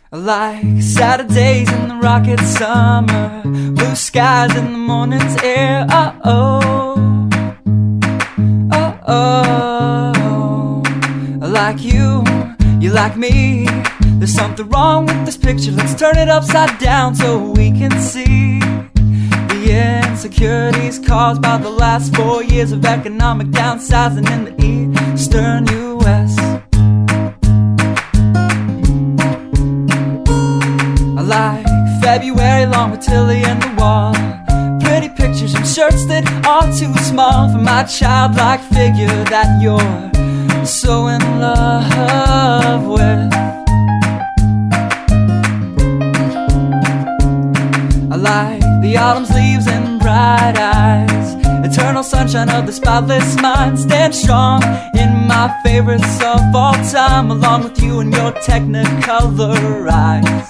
I like Saturdays in the rocket summer, blue skies in the morning's air. Oh, I like you, you like me. There's something wrong with this picture. Let's turn it upside down so we can see the insecurities caused by the last 4 years of economic downsizing in the eastern U.S. I like February long with Tilly and the wall, pretty pictures and shirts that are too small for my childlike figure that you're so in love with. I like the autumn's leaves and bright eyes, eternal sunshine of the spotless mind. Stand strong in my favorites of all time, along with you and your technicolor eyes.